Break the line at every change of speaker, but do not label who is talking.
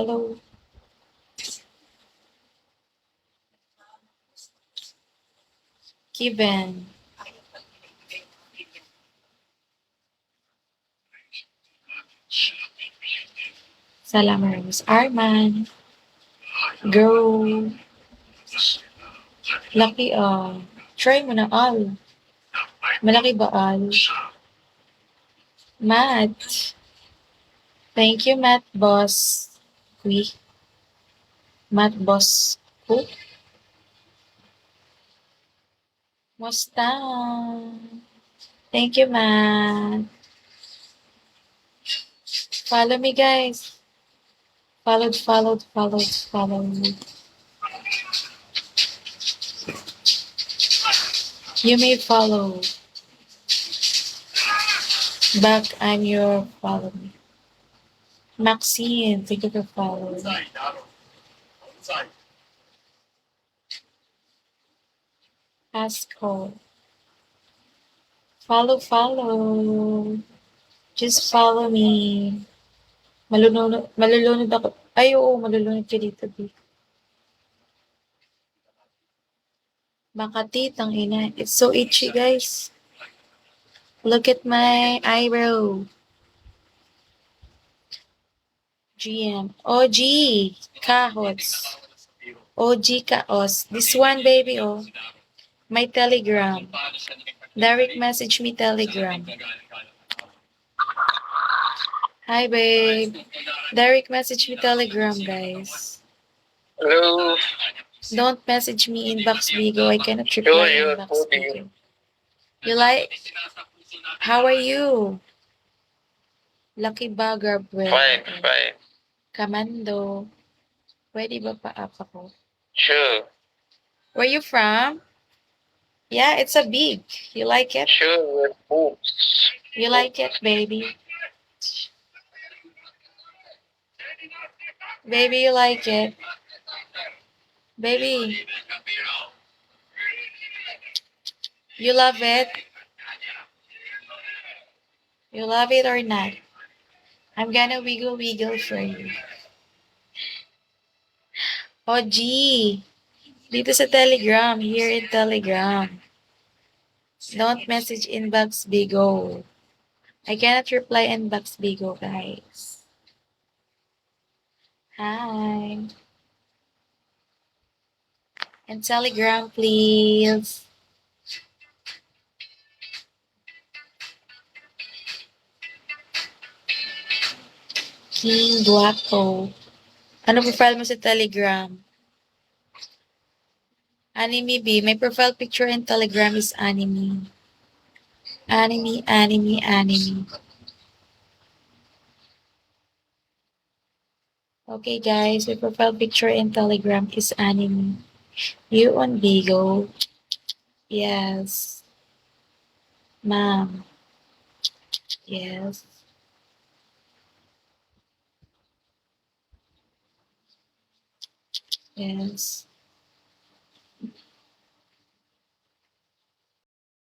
Hello. Kiben. Salamers. Arman. Go. Lucky Try mo na all. Malaki ba all? Matt. Thank you, Matt Boss. Matt Boss. Who? Musta? Thank you, Matt. Follow me, guys. Follow me. You may follow. Back, I'm your follow me. Maxine, thank you for following. Pasco. Follow. Just follow me. Malulunod ako. Ay, oo, malulunod ka dito, B. Makati, ina. It's so itchy, guys. Look at my eyebrow. GM. OG. Kahots. OG Kaos. This one, baby, oh. My Telegram. Derek message me Telegram. Hi, babe. Derek message me Telegram, guys.
Hello.
Don't message me inbox Bigo. I cannot reply inbox Bigo. You like? How are you? Lucky Bagger, bro.
Fine.
Kamando. Pwede ba pa-up ako?
Sure.
Where you from? Yeah, it's a big. You like it?
Sure. Oops.
You like it, baby? Baby, you like it? Baby. You love it? You love it or not? I'm gonna wiggle for you. Oh, gee. Dito sa Telegram. Here in Telegram. Don't message inbox Bigo. I cannot reply inbox Bigo, guys. Hi. And Telegram, please. King Guapo. Ano profile mo sa Telegram? Anime B. My profile picture in Telegram is anime. Anime. Okay, guys. My profile picture in Telegram is anime. You on Bigo? Yes. Ma'am. Yes. Yes.